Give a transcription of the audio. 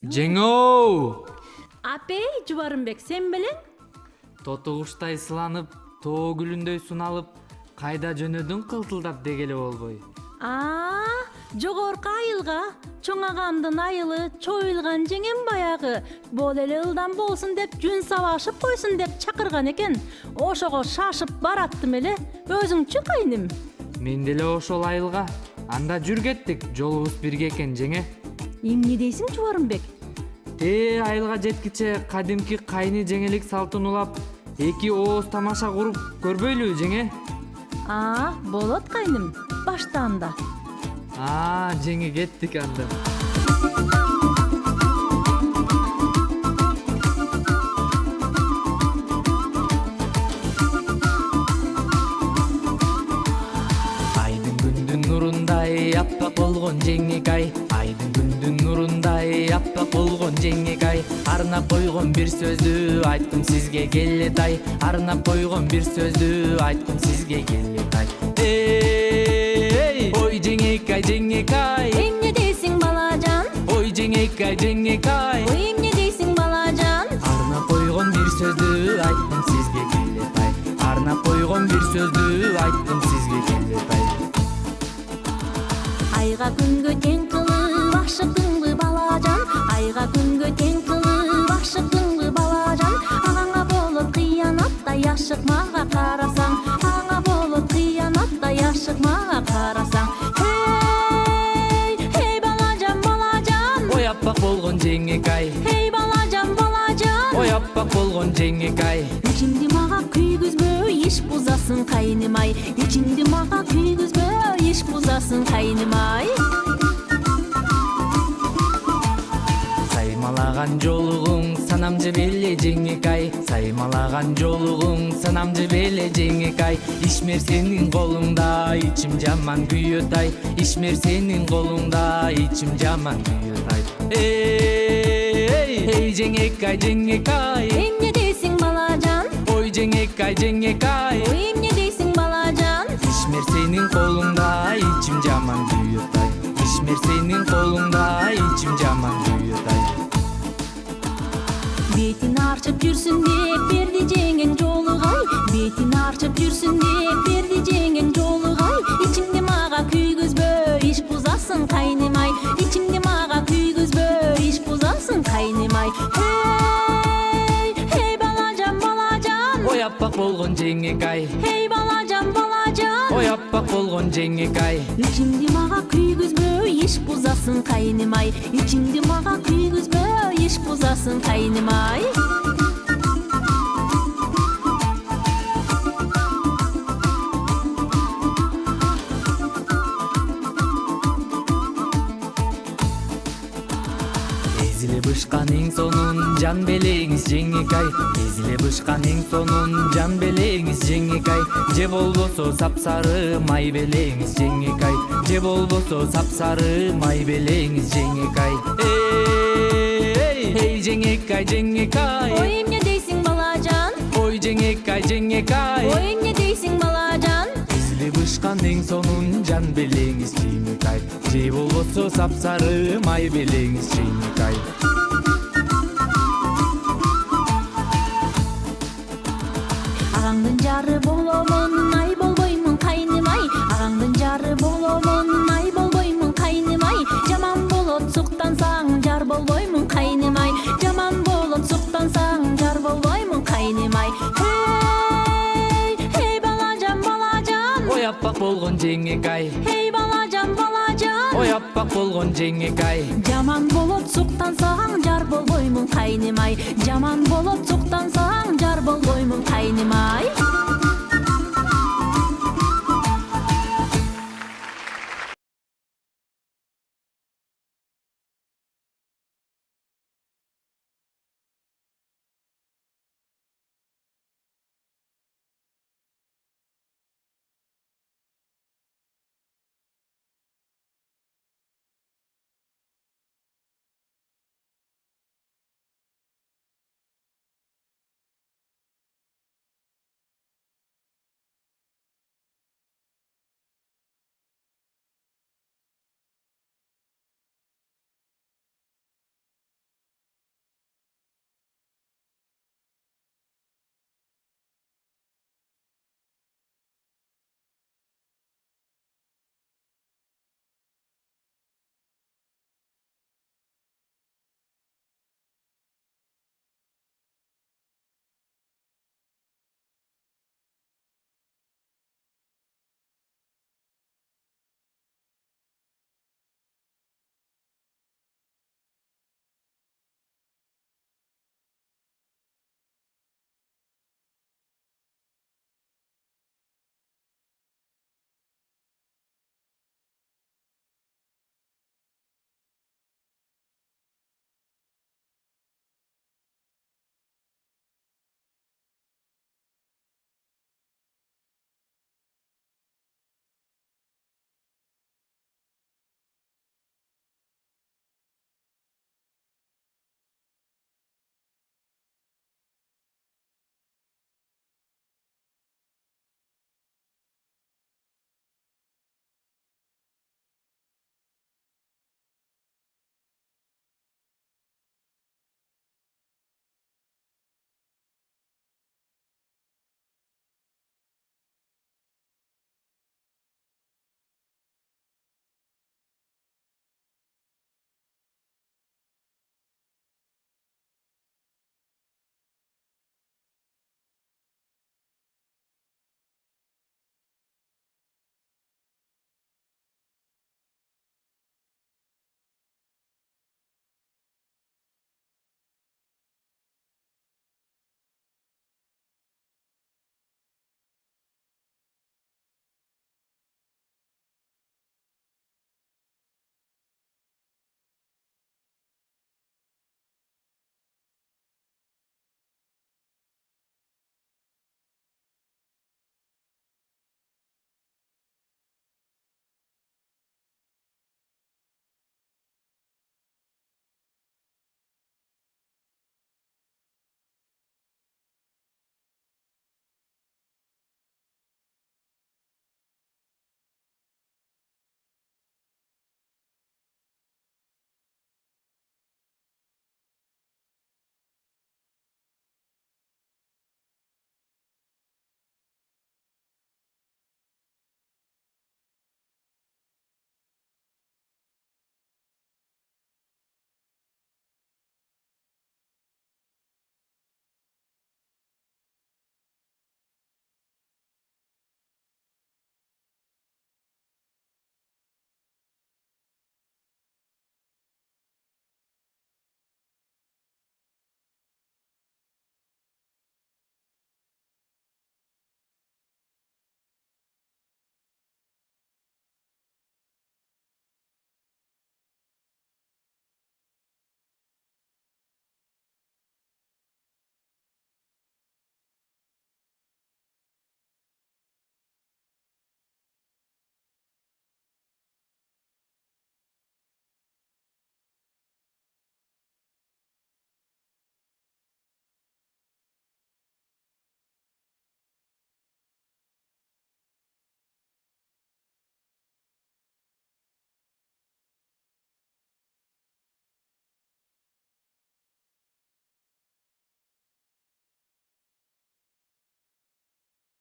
Жеңөө! Апей, Жубарымбек, сен белең? Тотугуштай сыланып, тоо гүлүндөй суналып, кайда жөнөдүң кылтылдап дегеле болбой. Жогорку айылга, чоңагандын айылы, чоюлган жеңем баягы, бол эле ылдам болсун деп жүн сабашып койсун деп чакырган экен. Ошого шашып бараттым эле. Өзүңчү кайным? Мен деле ошол айылга. Анда жүр кеттик, жолубуз бирге экен, жеңе. Эмне дейсиң, Жубарымбек? Айылга жеткиче кадимки кайны жеңелик салтын улап, эки ооз тамаша куруп көрбөйлүбү, жеңе? Болот кайным. Баштаанда. Жеңе, кеттик анда. Айдын күндүн нурундай аппак болгон жеңекай, айдын күндүн нурундай аппак болгон жеңекай, арнап койгон бир сөздү айткым сизге келетай, арнап койгон бир сөздү айткым сизге келетай. Ой жеңекай, жеңекай, Эмне дейсиң, балажан? ой жеңекай, жеңекай, Ой, эмне дейсиң, балажан? арнап койгон бир сөздү айткым сизге келетай, арнап койгон бир сөздү айткым сизге келетай. Айга күнгө тең кылып ашыктыңбы, балажан? Айга күнгө тең кылып ашыктыңбы, балажан? Аңа болот кыянаттай ашык мага карасаң, аңа болот кыянаттай ашык мага карасаң. Hey балажан, балажан. Ой аппак болгон жеңекай, Hey балажан, балажан. ой аппак болгон жеңекай, Ичимди мага күйгүзбө, иш бузасың кайнымай. Ичимди мага күйгүзбө, иш бузасың кайнымай. саймалаган жолугуң санам жебеле жеңекай, саймалаган жолугуң санам жебеле жеңекай, ишмер сенин колуңда ичим жаман күйөт ай, ишмер сенин колуңда ичим жаман күйөт ай. Эй жеңекай, жеңекай, Эмне дейсиң, балажан? ой жеңекай, жеңекай, Ой, эмне дейсиң, балажан? ишмер сенин колуңда ичим жаман күйөт ай, ишмер сенин колуңда ичим жаман күйөт ай. Бетин арчып жүрсүн деп берди жеңен жолугай, бетин арчып жүрсүн деп берди жеңен жолугай. Ичимди мага күйгүзбө, иш бузасың кайнымай. Ичимди мага күйгүзбө, иш бузасың кайнымай. Hey балажан, балажан. Ой аппак болгон жеңекай, Hey балажан, балажан. ой аппак болгон жеңекай, Ичимди мага күйгүзбө, иш бузасың кайнымай. Ичимди мага күйгүзбө, иш бузасың кайнымай. Эзиле бышкан эң сонун жан белеңиз жеңекай, эзиле бышкан эң сонун жан белеңиз жеңекай, же болбосо сапсары май белеңиз жеңекай, же болбосо сапсары май белеңиз жеңекай. Эй жеңекай, жеңекай, Ой, эмне дейсиң, балажан? ой жеңекай, жеңекай, Ой, эмне дейсиң, балажан? эзиле бышкан эң сонун жан белеңиз жеңекай, же болбосо сапсары май белеңиз жеңекай. Агаңдын жары боломун, ай болбоймун кайнымай. Агаңдын жары боломун, ай болбоймун кайнымай. Жаман болот суктансаң, жар болбоймун кайнымай. Жаман болот суктансаң, жар болбоймун кайнымай. Hey балажан, балажан. Ой аппак болгон жеңекай, Hey балажан, балажан. ой аппак болгон жеңекай, Жаман болот суктансаң, жар болбоймун кайнымай. Жаман болот суктансаң, жар болбоймун кайнымай.